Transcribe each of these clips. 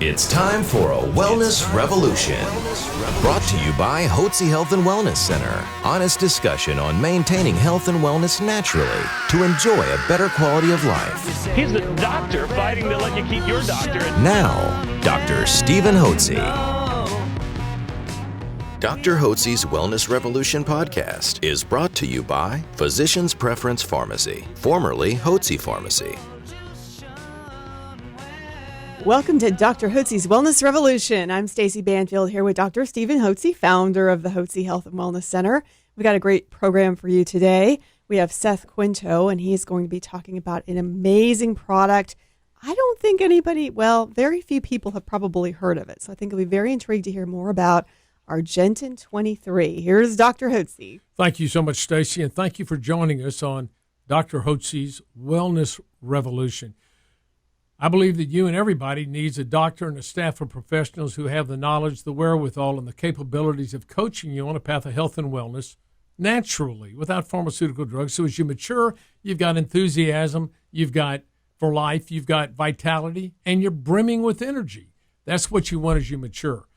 It's time for a Wellness Revolution. Brought to you by Hotze Health and Wellness Center. Honest discussion on maintaining health and wellness naturally to enjoy a better quality of life. He's the doctor fighting to let you keep your doctorate. Now, Dr. Stephen Hotze. Dr. Hotze's Wellness Revolution podcast is brought to you by Physicians Preference Pharmacy, formerly Hotze Pharmacy. Welcome to Dr. Hotze's Wellness Revolution. I'm Stacey Banfield here with Dr. Stephen Hotze, founder of the Hotze Health and Wellness Center. We've got a great program for you today. We have Seth Quinto, and he's going to be talking about an amazing product. I don't think very few people have probably heard of it. So I think you'll be very intrigued to hear more about Argentin 23. Here's Dr. Hotze. Thank you so much, Stacey, and thank you for joining us on Dr. Hotze's Wellness Revolution. I believe that you and everybody needs a doctor and a staff of professionals who have the knowledge, the wherewithal, and the capabilities of coaching you on a path of health and wellness naturally, without pharmaceutical drugs. So as you mature, you've got enthusiasm, you've got for life, you've got vitality, and you're brimming with energy. That's what you want as you mature.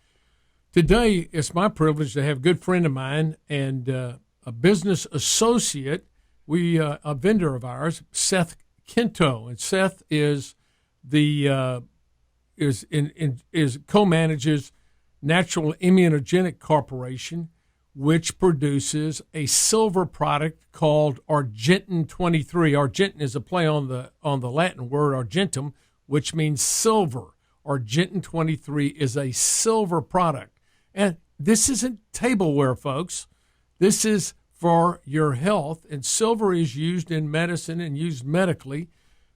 Today, it's my privilege to have a good friend of mine and a business associate, a vendor of ours, Seth Quinto. And Seth is co-manages Natural Immunogenic Corporation, which produces a silver product called Argentin 23. Argentin is a play on the Latin word argentum, which means silver. Argentin 23 is a silver product. And this isn't tableware, folks. This is for your health, and silver is used in medicine and used medically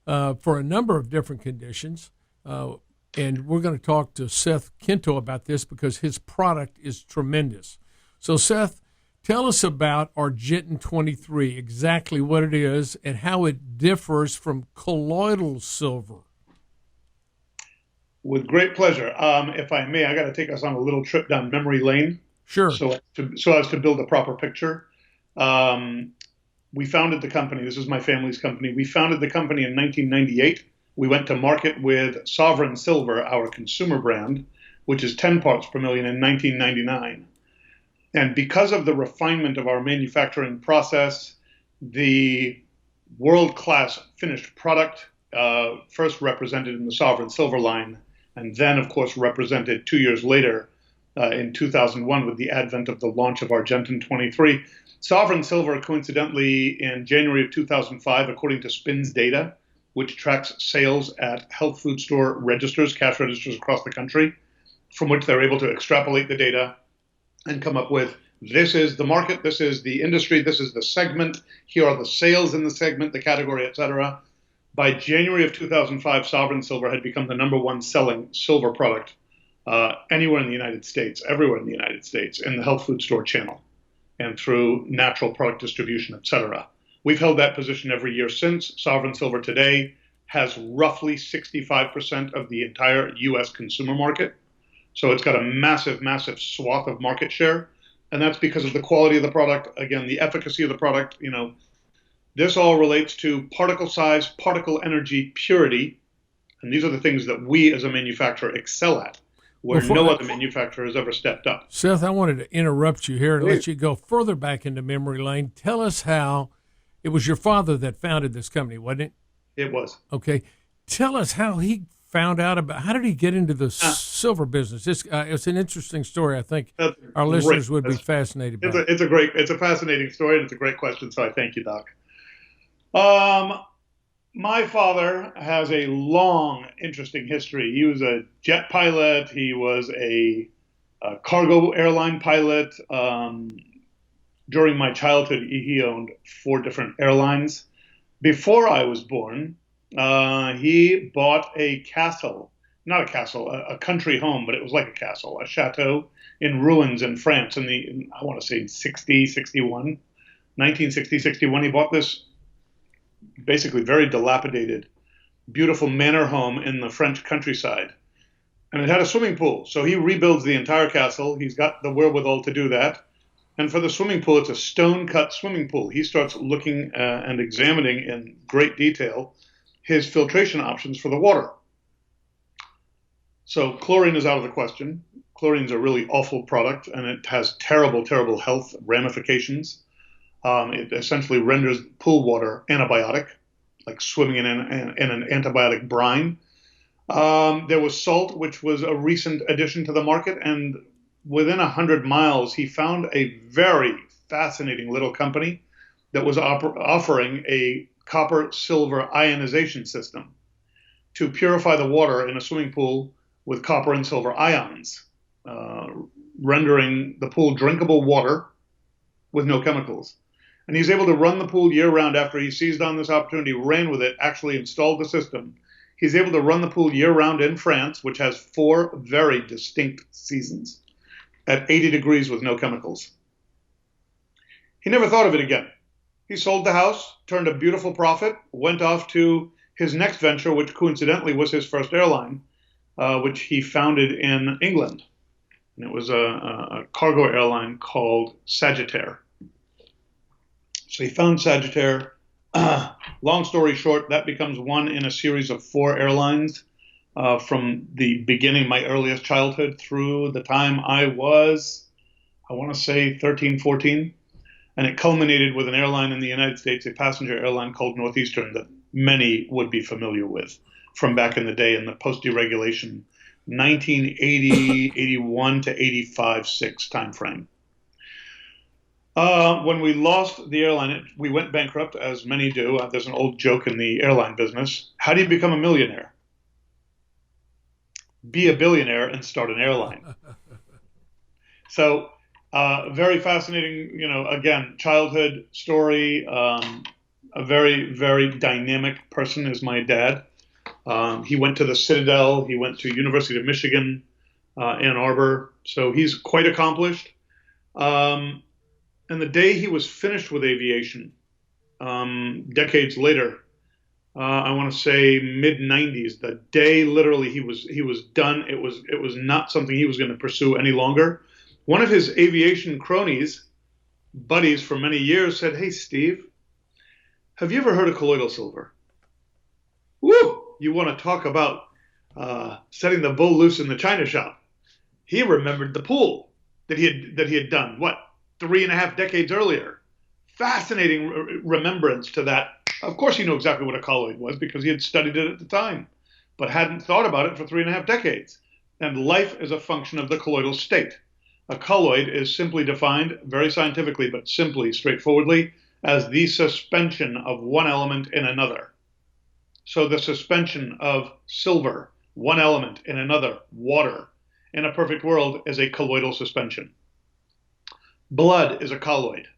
for a number of different conditions. And we're going to talk to Seth Quinto about this because his product is tremendous. So, Seth, tell us about Argentin 23, exactly what it is and how it differs from colloidal silver. With great pleasure. If I may, I got to take us on a little trip down memory lane. Sure. So as to build a proper picture. We founded the company. This is my family's company. We founded the company in 1998. We went to market with Sovereign Silver, our consumer brand, which is 10 parts per million in 1999. And because of the refinement of our manufacturing process, the world-class finished product, first represented in the Sovereign Silver line, and then, of course, represented 2 years later in 2001 with the advent of the launch of Argentin 23. Sovereign Silver, coincidentally, in January of 2005, according to SPINS data, which tracks sales at health food store registers, cash registers across the country, from which they're able to extrapolate the data and come up with, this is the market, this is the industry, this is the segment, here are the sales in the segment, the category, etc. By January of 2005, Sovereign Silver had become the number one selling silver product anywhere in the United States, everywhere in the United States, in the health food store channel and through natural product distribution, etc. We've held that position every year since. Sovereign Silver today has roughly 65% of the entire U.S. consumer market. So it's got a massive, massive swath of market share. And that's because of the quality of the product, again, the efficacy of the product. This all relates to particle size, particle energy, purity. And these are the things that we as a manufacturer excel at, where no other manufacturer has ever stepped up. Seth, I wanted to interrupt you here and let you go further back into memory lane. Tell us how it was your father that founded this company, wasn't it? It was. Okay. Tell us how he found out how did he get into the silver business? It's an interesting story. I think our listeners would be fascinated by it. It's a fascinating story, and it's a great question, so I thank you, Doc. My father has a long, interesting history. He was a jet pilot. He was a cargo airline pilot. During my childhood, he owned 4 different airlines. Before I was born, he bought a castle, not a castle, a country home, but it was like a castle, a chateau in ruins in France I want to say 1960, 61. He bought this basically very dilapidated, beautiful manor home in the French countryside. And it had a swimming pool. So he rebuilds the entire castle. He's got the wherewithal to do that. And for the swimming pool, it's a stone-cut swimming pool. He starts looking and examining in great detail his filtration options for the water. So chlorine is out of the question. Chlorine is a really awful product, and it has terrible, terrible health ramifications. It essentially renders pool water antibiotic, like swimming in an antibiotic brine. There was salt, which was a recent addition to the market, and within 100 miles, he found a very fascinating little company that was offering a copper-silver ionization system to purify the water in a swimming pool with copper and silver ions, rendering the pool drinkable water with no chemicals. And he's able to run the pool year-round after he seized on this opportunity, ran with it, actually installed the system. He's able to run the pool year-round in France, which has 4 very distinct seasons, at 80 degrees with no chemicals. He never thought of it again. He sold the house, turned a beautiful profit, went off to his next venture, which coincidentally was his first airline, which he founded in England. And it was a cargo airline called Sagittaire. So he found Sagittaire. Long story short, that becomes one in a series of 4 airlines from the beginning, my earliest childhood, through the time I was, I want to say 13, 14. And it culminated with an airline in the United States, a passenger airline called Northeastern, that many would be familiar with from back in the day in the post-deregulation 1980, 81 to 85, 6 timeframe. When we lost the airline, we went bankrupt, as many do. There's an old joke in the airline business. How do you become a millionaire? Be a billionaire and start an airline. So very fascinating, again, childhood story. A very, very dynamic person is my dad. He went to the Citadel. He went to University of Michigan, Ann Arbor. So he's quite accomplished. And the day he was finished with aviation, decades later, I want to say mid-90s, the day literally he was done, it was not something he was going to pursue any longer. One of his aviation cronies, buddies for many years, said, "Hey, Steve, have you ever heard of colloidal silver?" Woo! You want to talk about setting the bull loose in the china shop. He remembered the pool that he had done, 3.5 decades earlier. Fascinating remembrance to that. Of course, he knew exactly what a colloid was because he had studied it at the time, but hadn't thought about it for 3.5 decades. And life is a function of the colloidal state. A colloid is simply defined, very scientifically, but simply, straightforwardly, as the suspension of one element in another. So the suspension of silver, one element in another, water, in a perfect world is a colloidal suspension. Blood is a colloid,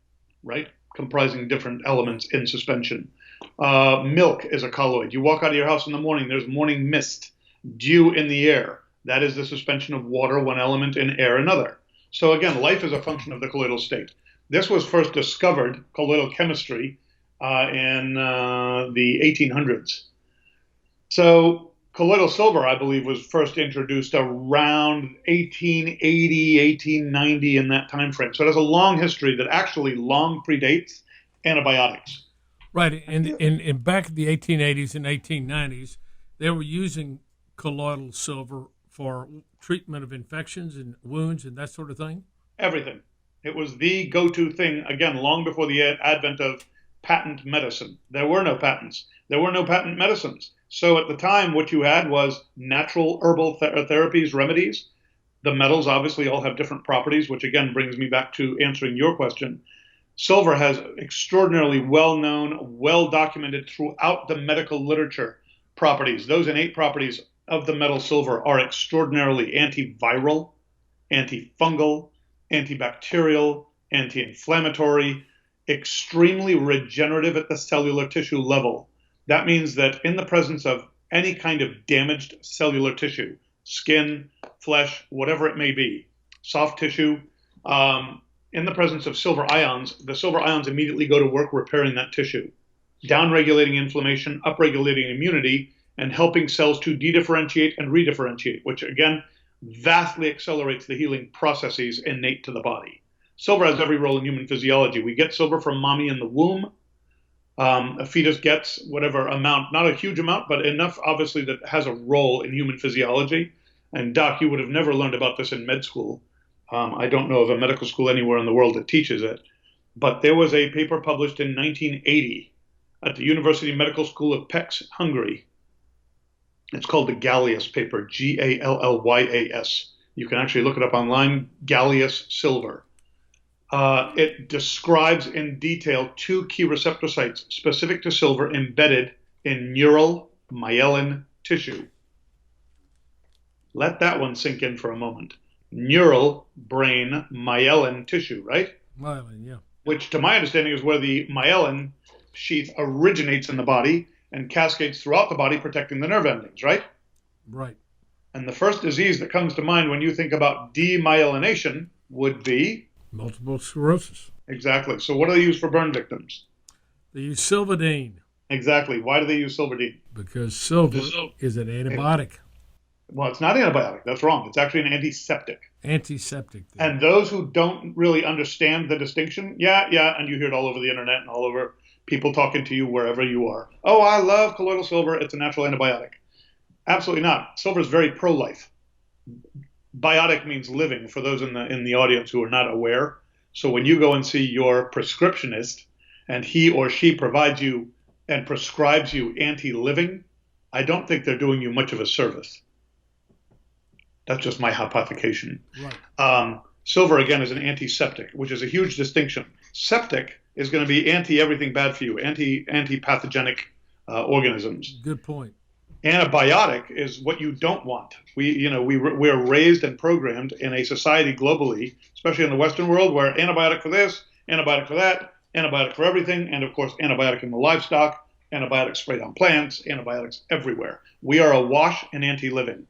right? Comprising different elements in suspension. Milk is a colloid. You walk out of your house in the morning, there's morning mist, dew in the air. That is the suspension of water, one element, in air, another. So again, life is a function of the colloidal state. This was first discovered, colloidal chemistry, in the 1800s. So colloidal silver, I believe, was first introduced around 1880, 1890 in that time frame. So it has a long history that actually long predates antibiotics. Right. In back in the 1880s and 1890s, they were using colloidal silver for treatment of infections and wounds and that sort of thing? Everything. It was the go-to thing, again, long before the advent of patent medicine. There were no patents. There were no patent medicines. So at the time, what you had was natural herbal therapies, remedies. The metals obviously all have different properties, which again brings me back to answering your question. Silver has extraordinarily well-known, well-documented throughout the medical literature properties. Those innate properties of the metal silver are extraordinarily antiviral, anti-fungal, antibacterial, anti-inflammatory, extremely regenerative at the cellular tissue level. That means that in the presence of any kind of damaged cellular tissue, skin, flesh, whatever it may be, soft tissue, in the presence of silver ions, the silver ions immediately go to work repairing that tissue, downregulating inflammation, upregulating immunity, and helping cells to dedifferentiate and redifferentiate, which again vastly accelerates the healing processes innate to the body. Silver has every role in human physiology. We get silver from mommy in the womb. A fetus gets whatever amount, not a huge amount, but enough obviously that has a role in human physiology. And Doc, you would have never learned about this in med school. I don't know of a medical school anywhere in the world that teaches it. But there was a paper published in 1980 at the University Medical School of Pécs, Hungary. It's called the Gallius paper, Gallyas. You can actually look it up online, Gallius silver. It describes in detail 2 key receptor sites specific to silver embedded in neural myelin tissue. Let that one sink in for a moment. Neural brain myelin tissue, right? Myelin, yeah. Which, to my understanding, is where the myelin sheath originates in the body and cascades throughout the body, protecting the nerve endings, right? Right. And the first disease that comes to mind when you think about demyelination would be? Multiple sclerosis. Exactly. So what do they use for burn victims? They use Silvadene. Exactly. Why do they use Silvadene? Because silver is an antibiotic. Well, it's not antibiotic. That's wrong. It's actually an antiseptic. Antiseptic. And those who don't really understand the distinction, and you hear it all over the internet and all over people talking to you wherever you are. Oh, I love colloidal silver. It's a natural antibiotic. Absolutely not. Silver is very pro-life. Biotic means living, for those in the audience who are not aware. So when you go and see your prescriptionist and he or she provides you and prescribes you anti-living, I don't think they're doing you much of a service. That's just my hypothecation. Right. Silver, again, is an antiseptic, which is a huge distinction. Septic is going to be anti-everything bad for you, anti-pathogenic organisms. Good point. Antibiotic is what you don't want. We're raised and programmed in a society globally, especially in the Western world, where antibiotic for this, antibiotic for that, antibiotic for everything, and of course antibiotic in the livestock, antibiotics sprayed on plants, antibiotics everywhere. We are awash in anti-living.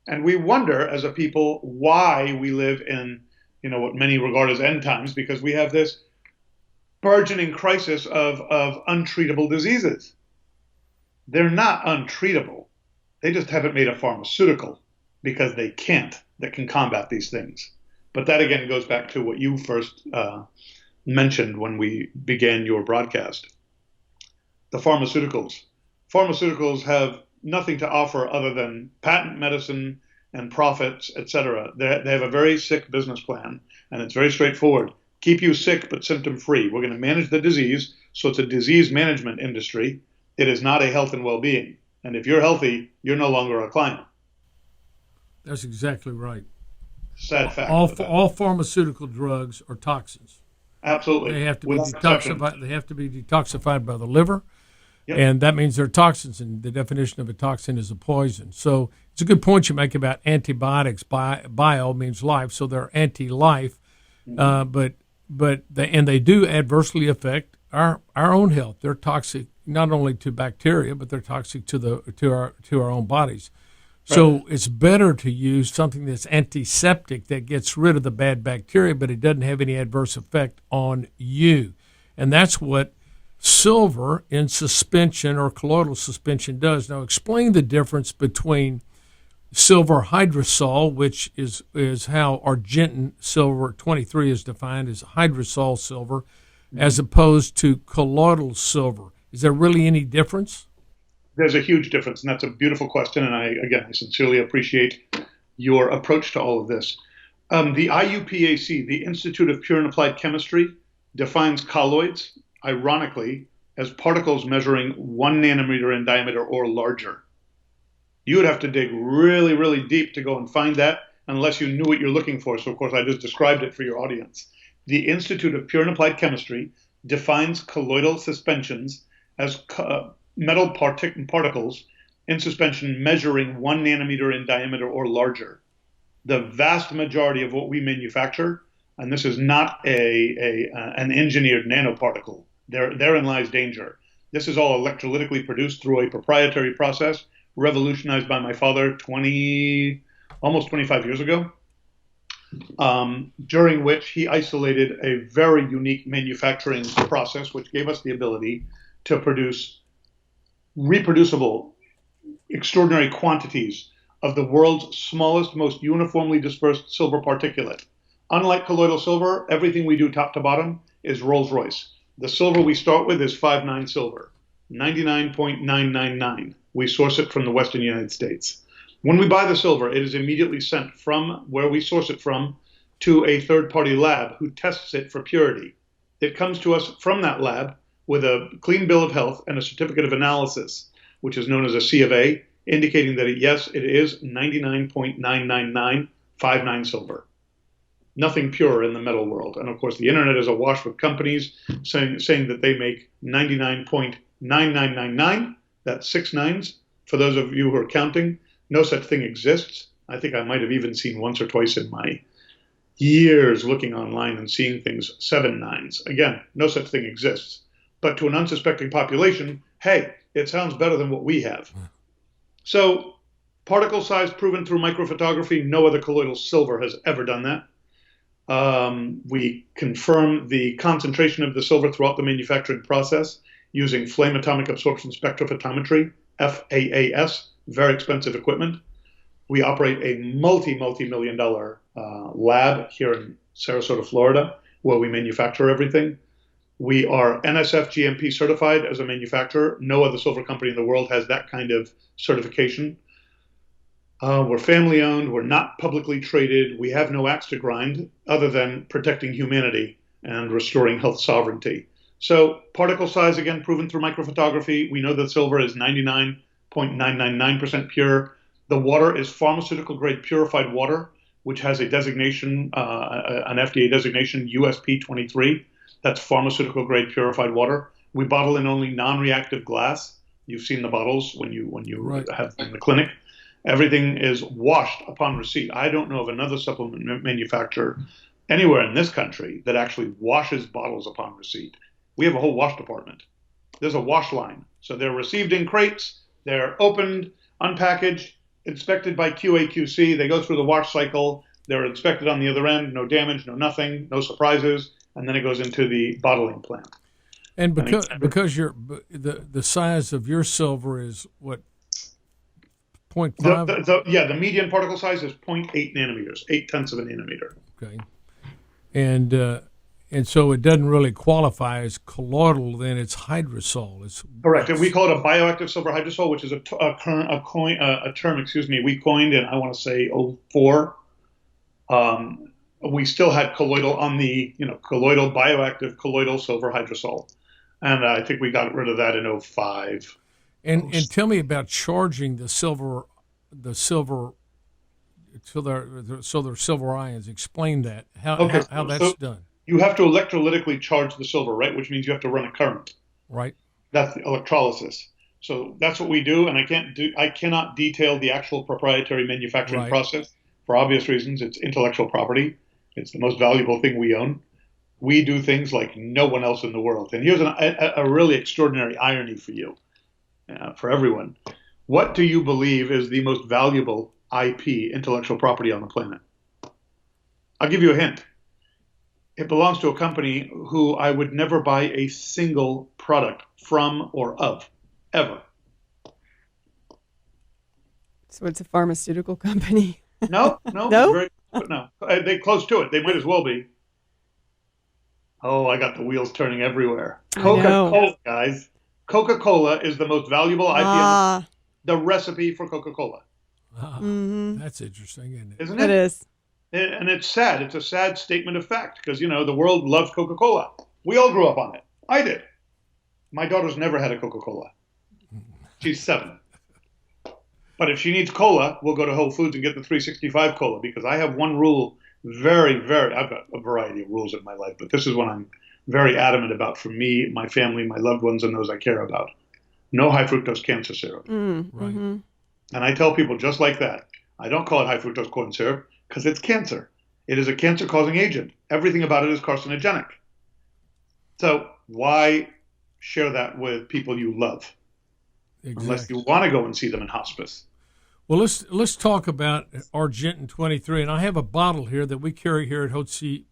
And we wonder as a people why we live in, what many regard as end times, because we have this burgeoning crisis of untreatable diseases. They're not untreatable. They just haven't made a pharmaceutical because they can't that can combat these things. But that again goes back to what you first mentioned when we began your broadcast. The pharmaceuticals. Pharmaceuticals have nothing to offer other than patent medicine and profits, etc. They have a very sick business plan, and it's very straightforward. Keep you sick but symptom-free. We're going to manage the disease, so it's a disease management industry. It is not a health and well-being. And if you're healthy, you're no longer a client. That's exactly right. Sad fact. All pharmaceutical drugs are toxins. Absolutely. They have to be detoxified. They have to be detoxified by the liver, Yep. and that means they're toxins. And the definition of a toxin is a poison. So it's a good point you make about antibiotics. Bio means life, so they're anti-life, but they do adversely affect our own health. They're toxic not only to bacteria, but they're toxic to our own bodies. So it's better to use something that's antiseptic that gets rid of the bad bacteria, but it doesn't have any adverse effect on you. And that's what silver in suspension or colloidal suspension does. Now, explain the difference between silver hydrosol, which is how Argentine silver 23 is defined as hydrosol silver, as opposed to colloidal silver. Is there really any difference? There's a huge difference, and that's a beautiful question, and I sincerely appreciate your approach to all of this. The IUPAC, the Institute of Pure and Applied Chemistry, defines colloids, ironically, as particles measuring 1 nanometer in diameter or larger. You would have to dig really, really deep to go and find that unless you knew what you're looking for. So, of course, I just described it for your audience. The Institute of Pure and Applied Chemistry defines colloidal suspensions as metal particles in suspension measuring 1 nanometer in diameter or larger. The vast majority of what we manufacture, and this is not an engineered nanoparticle, therein lies danger. This is all electrolytically produced through a proprietary process revolutionized by my father almost 25 years ago, during which he isolated a very unique manufacturing process which gave us the ability to produce reproducible, extraordinary quantities of the world's smallest, most uniformly dispersed silver particulate. Unlike colloidal silver, everything we do top to bottom is Rolls-Royce. The silver we start with is 5.9 silver, 99.999. We source it from the Western United States. When we buy the silver, it is immediately sent from where we source it from to a third-party lab who tests it for purity. It comes to us from that lab with a clean bill of health and a certificate of analysis, which is known as a C of A, indicating that yes, it is 99.99959 silver. Nothing pure in the metal world. And of course, the internet is awash with companies saying that they make 99.9999. That's 6 nines. For those of you who are counting, no such thing exists. I think I might have even seen once or twice in my years looking online and seeing things 7 nines. Again, no such thing exists. But to an unsuspecting population, hey, it sounds better than what we have. So particle size proven through microphotography. No other colloidal silver has ever done that. We confirm the concentration of the silver throughout the manufacturing process using flame atomic absorption spectrophotometry, FAAS, very expensive equipment. We operate a multi-million dollar lab here in Sarasota, Florida, where we manufacture everything. We are NSF GMP certified as a manufacturer. No other silver company in the world has that kind of certification. We're family owned. We're not publicly traded. We have no axe to grind other than protecting humanity and restoring health sovereignty. So particle size, again, proven through microphotography. We know that silver is 99.999% pure. The water is pharmaceutical grade purified water, which has a designation, an FDA designation, USP 23. That's pharmaceutical grade purified water. We bottle in only non-reactive glass. You've seen the bottles when you right. have in the clinic. Everything is washed upon receipt. I don't know of another supplement manufacturer anywhere in this country that actually washes bottles upon receipt. We have a whole wash department. There's a wash line. So they're received in crates, they're opened, unpackaged, inspected by QA/QC. They go through the wash cycle. They're inspected on the other end. No damage, no nothing, no surprises. And then it goes into the bottling plant. And because the size of your silver is what, 0.5? The median particle size is 0.8 nanometers, 0.8 of a nanometer. Okay. And so it doesn't really qualify as colloidal, then it's hydrosol. It's correct. And we call it a bioactive silver hydrosol, which is a term we coined in, I want to say, 2004. We still had colloidal on the, colloidal, bioactive colloidal silver hydrosol. And I think we got rid of that in 2005. And tell me about charging the silver so they're silver ions. Explain that, how that's done. You have to electrolytically charge the silver, right? Which means you have to run a current. Right. That's the electrolysis. So that's what we do, and I cannot detail the actual proprietary manufacturing process for obvious reasons. It's intellectual property. It's the most valuable thing we own. We do things like no one else in the world. And here's a really extraordinary irony for you, for everyone. What do you believe is the most valuable IP, intellectual property, on the planet? I'll give you a hint. It belongs to a company who I would never buy a single product from or of, ever. So it's a pharmaceutical company. No. No? They close to it. They might as well be. Oh, I got the wheels turning everywhere. Coca-Cola, guys. Coca-Cola is the most valuable IP. The recipe for Coca-Cola. That's interesting, isn't it? Isn't it? It is. And it's sad. It's a sad statement of fact because, the world loves Coca-Cola. We all grew up on it. I did. My daughter's never had a Coca-Cola. She's 7. But if she needs cola, we'll go to Whole Foods and get the 365 cola because I have one rule I've got a variety of rules in my life, but this is one I'm very adamant about for me, my family, my loved ones, and those I care about. No high fructose cancer syrup. Right. And I tell people just like that. I don't call it high fructose corn syrup because it's cancer. It is a cancer-causing agent. Everything about it is carcinogenic. So why share that with people you love? Exactly. Unless you want to go and see them in hospice. Well, let's talk about Argentin 23, and I have a bottle here that we carry here at Hotze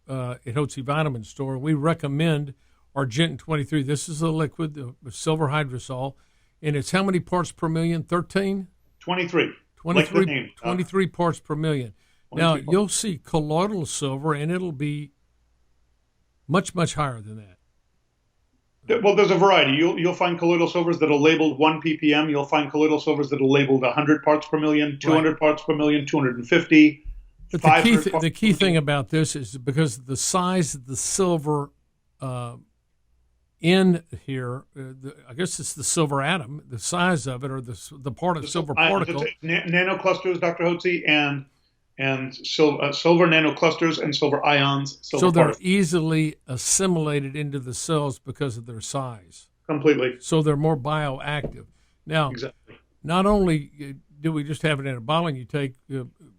Vitamin Store. We recommend Argentin 23. This is a liquid, the silver hydrosol, and it's how many parts per million? 13? 23. 23 parts per million. Now, you'll see colloidal silver, and it'll be much, much higher than that. Well, there's a variety. You'll find colloidal silvers that are labeled 1 ppm. You'll find colloidal silvers that are labeled 100 parts per million, 200 parts per million, 250. But the key parts thing about this is because of the size of the silver in here, I guess it's the silver atom, the size of it, or the part of silver particle. Nanoclusters, Dr. Hotze, and silver nanoclusters and silver ions. So they're easily assimilated into the cells because of their size. Completely. So they're more bioactive. Now, exactly. Not only do we just have it in a bottle and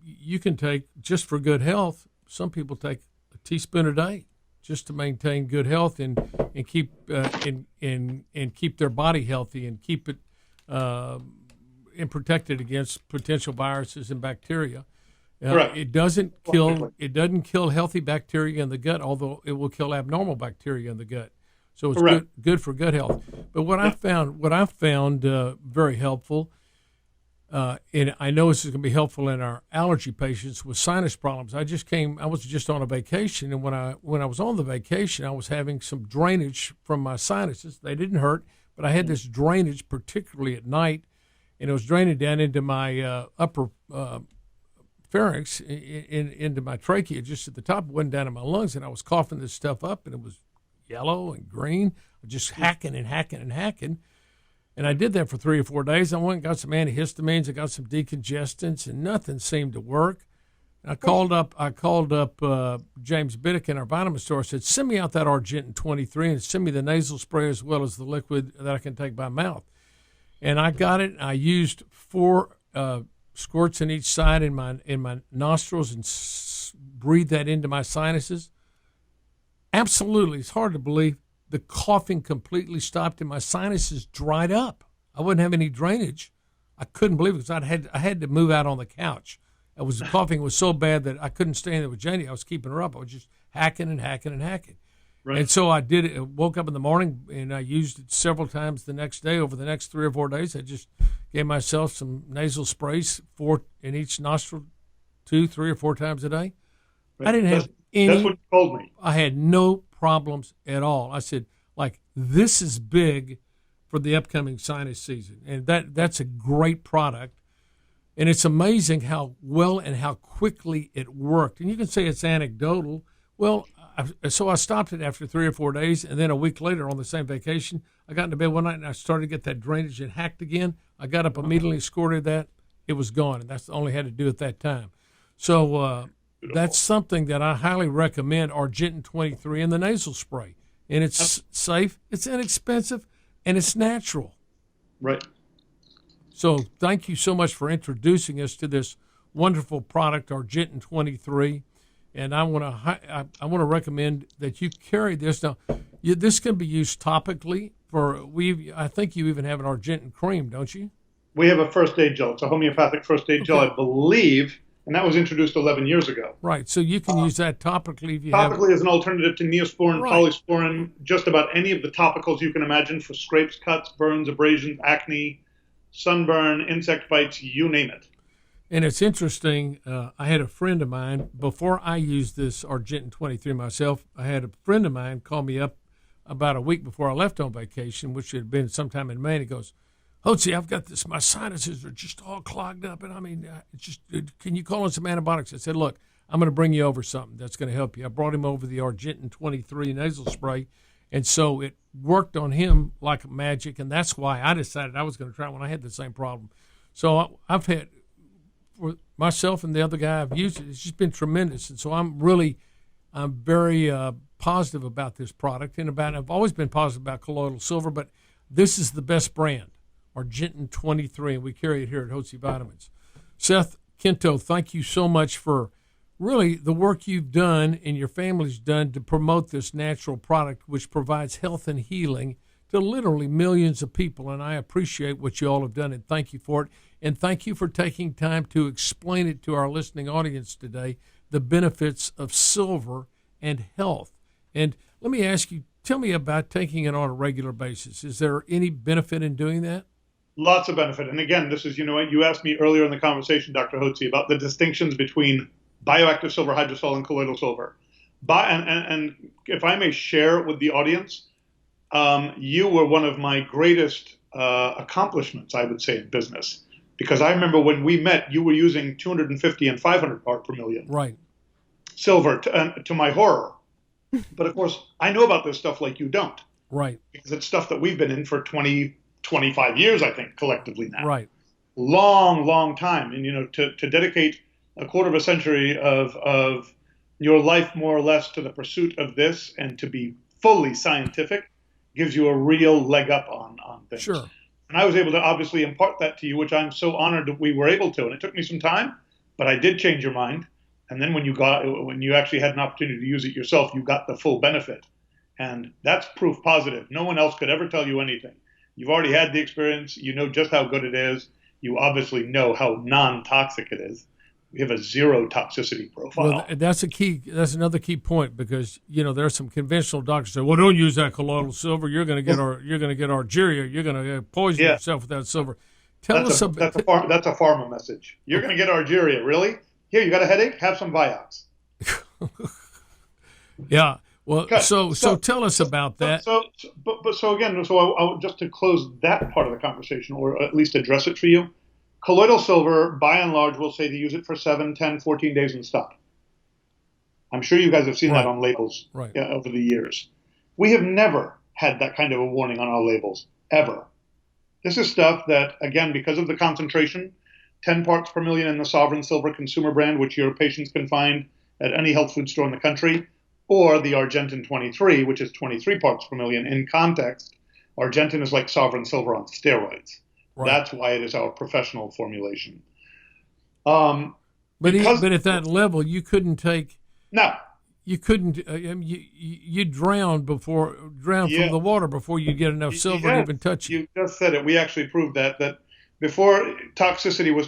you can take, just for good health, some people take a teaspoon a day just to maintain good health and keep and keep their body healthy and keep it and protected against potential viruses and bacteria. It doesn't kill healthy bacteria in the gut, although it will kill abnormal bacteria in the gut. So it's good for gut health. But what I found very helpful, and I know this is going to be helpful in our allergy patients with sinus problems. I was just on a vacation, and when I was on the vacation, I was having some drainage from my sinuses. They didn't hurt, but I had this drainage, particularly at night, and it was draining down into my upper pharynx, into my trachea, just at the top. It went down in my lungs, and I was coughing this stuff up, and it was yellow and green, just hacking and hacking and hacking. And I did that for 3 or 4 days. I went and got some antihistamines. I got some decongestants, and nothing seemed to work. And I called up James Biddick in our vitamin store. I said, send me out that Argentin 23 and send me the nasal spray as well as the liquid that I can take by mouth. And I got it. I used 4 squirts in each side in my nostrils and breathed that into my sinuses. Absolutely, it's hard to believe. The coughing completely stopped and my sinuses dried up. I wouldn't have any drainage. I couldn't believe it because I had to move out on the couch. The coughing was so bad that I couldn't stay in there with Jenny. I was keeping her up. I was just hacking and hacking and hacking. Right. And so I did it. I woke up in the morning and I used it several times the next day. Over the next 3 or 4 days, I just gave myself some nasal sprays, 4 in each nostril, 2, 3, or 4 times a day. Right. I didn't have any. That's what you told me. I had no problems at all. I said, this is big for the upcoming sinus season. And that's a great product. And it's amazing how well and how quickly it worked. And you can say it's anecdotal. Well, so I stopped it after 3 or 4 days, and then a week later on the same vacation, I got into bed one night and I started to get that drainage and hacked again. I got up immediately, squirted that. It was gone, and that's all I had to do at that time. So that's something that I highly recommend, Argentin 23 and the nasal spray. And it's safe, it's inexpensive, and it's natural. Right. So thank you so much for introducing us to this wonderful product, Argentin 23. And I want to recommend that you carry this. Now, this can be used topically. I think you even have an Argentin cream, don't you? We have a first aid gel. It's a homeopathic first aid gel, I believe. And that was introduced 11 years ago. Right. So you can use that topically if you topically as an alternative to Neosporin, polysporin, just about any of the topicals you can imagine for scrapes, cuts, burns, abrasions, acne, sunburn, insect bites, you name it. And it's interesting. I had a friend of mine, before I used this Argentin 23 myself, I had a friend of mine call me up about a week before I left on vacation, which had been sometime in May, and he goes, Hotze, I've got this. My sinuses are just all clogged up, and I mean, can you call in some antibiotics? I said, look, I'm going to bring you over something that's going to help you. I brought him over the Argentin 23 nasal spray, and so it worked on him like magic, and that's why I decided I was going to try it when I had the same problem. So I've had, for myself and the other guy I've used it, it's just been tremendous, and so I'm very positive about this product, and I've always been positive about colloidal silver, but this is the best brand. Argentin 23, and we carry it here at Hotze Vitamins. Seth Quinto, thank you so much for really the work you've done and your family's done to promote this natural product, which provides health and healing to literally millions of people, and I appreciate what you all have done, and thank you for it. And thank you for taking time to explain it to our listening audience today, the benefits of silver and health. And let me ask you, tell me about taking it on a regular basis. Is there any benefit in doing that? Lots of benefit. And again, this is, you asked me earlier in the conversation, Dr. Hotze, about the distinctions between bioactive silver, hydrosol, and colloidal silver. And if I may share with the audience, you were one of my greatest accomplishments, I would say, in business. Because I remember when we met, you were using 250 and 500 part per million Right. silver to my horror. But of course, I know about this stuff like you don't. Right. Because it's stuff that we've been in for 20, 25 years, I think, collectively now. Right. Long, long time. And, to dedicate a quarter of a century of your life, more or less, to the pursuit of this and to be fully scientific gives you a real leg up on things. Sure. And I was able to obviously impart that to you, which I'm so honored that we were able to. And it took me some time, but I did change your mind. And then when you actually had an opportunity to use it yourself, you got the full benefit. And that's proof positive. No one else could ever tell you anything. You've already had the experience. You know just how good it is. You obviously know how non-toxic it is. We have a zero toxicity profile. Well, that's a key. That's another key point because there are some conventional doctors say, "Well, don't use that colloidal silver. You're going to get argyria. You're going to poison yourself with that silver." That's a pharma message. You're going to get argyria, really? Here, you got a headache? Have some Vioxx. Yeah. Well, so tell us about that. So just to close that part of the conversation, or at least address it for you, colloidal silver, by and large, will say to use it for 7, 10, 14 days and stop. I'm sure you guys have seen that on labels over the years. We have never had that kind of a warning on our labels, ever. This is stuff that, again, because of the concentration, 10 parts per million in the Sovereign Silver consumer brand, which your patients can find at any health food store in the country, or the Argentin 23, which is 23 parts per million. In context, Argentin is like Sovereign Silver on steroids. Right. That's why it is our professional formulation. But at that level, you couldn't take. No. You couldn't. You drown from the water before you get enough silver to even touch it. You just said it. We actually proved that before toxicity were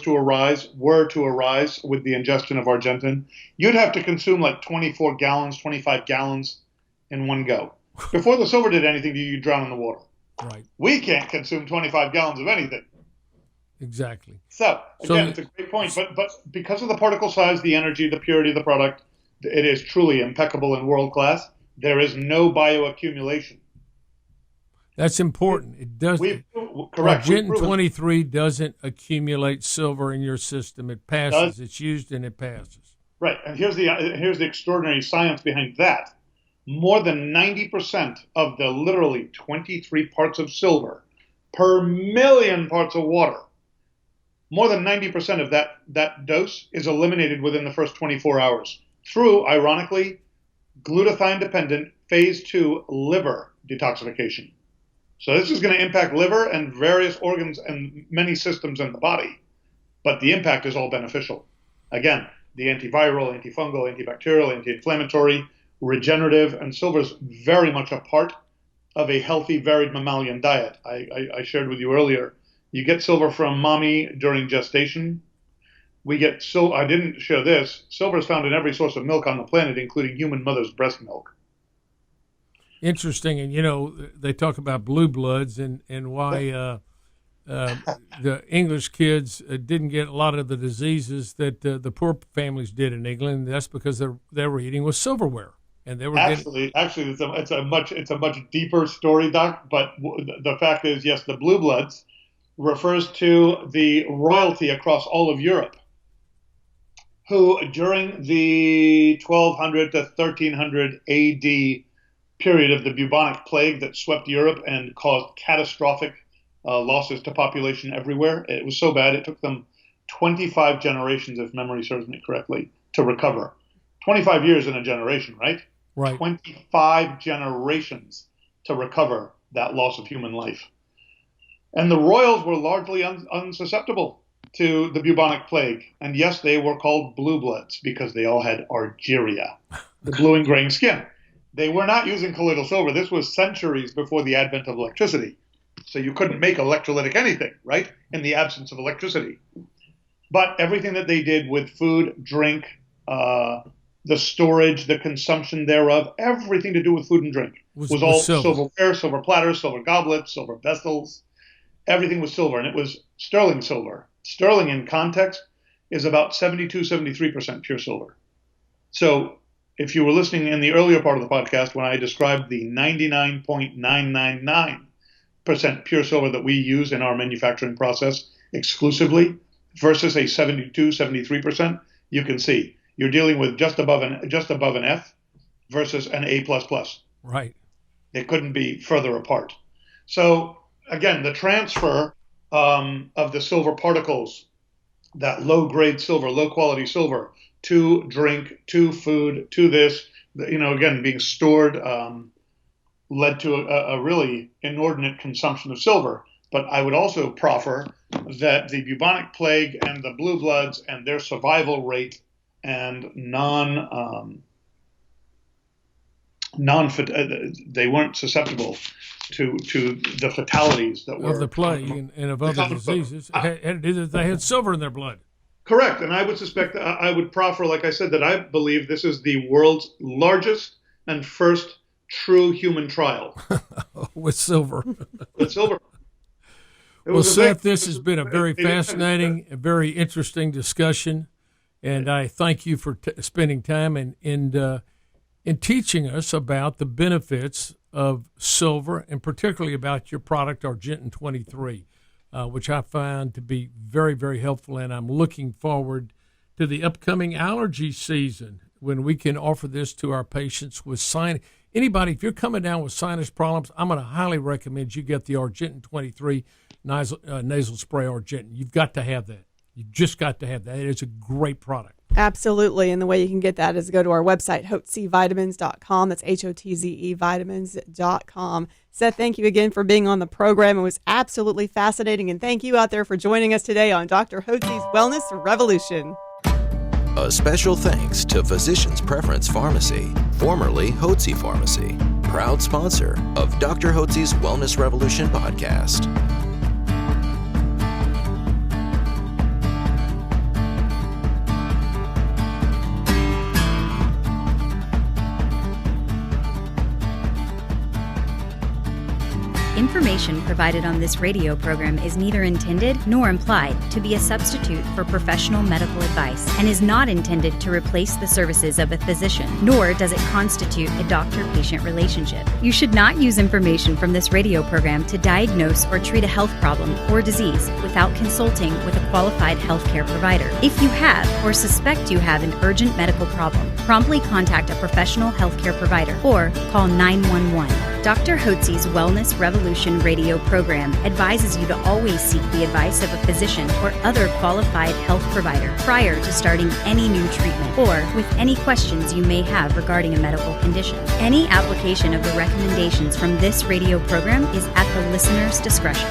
to arise with the ingestion of Argentin, you'd have to consume like 24 gallons, 25 gallons in one go. Before the silver did anything to you, you'd drown in the water. Right. We can't consume 25 gallons of anything. Exactly. So, again, it's a great point. But because of the particle size, the energy, the purity of the product, it is truly impeccable and world-class. There is no bioaccumulation. That's important. It doesn't. Correct. Argentin 23 doesn't accumulate silver in your system. It passes. It's used and it passes. Right. And here's the extraordinary science behind that. More than 90% of the literally 23 parts of silver per million parts of water, more than 90% of that dose is eliminated within the first 24 hours through, ironically, glutathione-dependent phase 2 liver detoxification. So this is going to impact liver and various organs and many systems in the body, but the impact is all beneficial. Again, the antiviral, anti-fungal, anti-bacterial, anti-inflammatory, regenerative, and silver is very much a part of a healthy, varied mammalian diet. I shared with you earlier, you get silver from mommy during gestation. I didn't share this. Silver is found in every source of milk on the planet, including human mother's breast milk. Interesting. And, they talk about blue bloods and why the English kids didn't get a lot of the diseases that the poor families did in England. That's because they were eating with silverware. And they were actually, it's a much deeper story, Doc. But the fact is, yes, the blue bloods refers to the royalty across all of Europe, who during the 1200 to 1300 AD period of the bubonic plague that swept Europe and caused catastrophic losses to population everywhere. It was so bad it took them 25 generations, if memory serves me correctly, to recover. 25 years in a generation, right? Right. 25 generations to recover that loss of human life. And the royals were largely unsusceptible to the bubonic plague. And yes, they were called blue bloods because they all had argyria, the blue and graying skin. They were not using colloidal silver. This was centuries before the advent of electricity. So you couldn't make electrolytic anything, right, in the absence of electricity. But everything that they did with food, drink, the storage, the consumption thereof, everything to do with food and drink was all silverware, silver platters, silver goblets, silver vessels. Everything was silver, and it was sterling silver. Sterling, in context, is about 72, 73% pure silver. So if you were listening in the earlier part of the podcast when I described the 99.999% pure silver that we use in our manufacturing process exclusively versus a 72, 73%, you can see you're dealing with just above an F versus an A++. Right. It couldn't be further apart. So again, the transfer of the silver particles, that low-grade silver, low-quality silver, to drink, to food, to this, again, being stored, led to a really inordinate consumption of silver. But I would also proffer that the bubonic plague and the blue bloods and their survival rate and they weren't susceptible to the fatalities that were of the plague and of other diseases. They had silver in their blood. Correct, and I would suspect, I would proffer, like I said, that I believe this is the world's largest and first true human trial with silver. With silver. Well, Seth, this has been a very fascinating, a very interesting discussion, and I thank you for spending time in teaching us about the benefits of silver, and particularly about your product, Argentin 23, which I find to be very, very helpful, and I'm looking forward to the upcoming allergy season when we can offer this to our patients with sinus. Anybody, if you're coming down with sinus problems, I'm going to highly recommend you get the Argentin 23 nasal spray Argentin. You've got to have that. You've just got to have that. It is a great product. Absolutely. And the way you can get that is go to our website, hotzevitamins.com. That's HOTZE vitamins.com. Seth, thank you again for being on the program. It was absolutely fascinating. And thank you out there for joining us today on Dr. Hotze's Wellness Revolution. A special thanks to Physicians Preference Pharmacy, formerly Hotze Pharmacy, proud sponsor of Dr. Hotze's Wellness Revolution podcast. Information provided on this radio program is neither intended nor implied to be a substitute for professional medical advice and is not intended to replace the services of a physician, nor does it constitute a doctor-patient relationship. You should not use information from this radio program to diagnose or treat a health problem or disease without consulting with a qualified healthcare provider. If you have or suspect you have an urgent medical problem, promptly contact a professional healthcare provider or call 911. Dr. Hotze's Wellness Revolution radio program advises you to always seek the advice of a physician or other qualified health provider prior to starting any new treatment or with any questions you may have regarding a medical condition. Any application of the recommendations from this radio program is at the listener's discretion.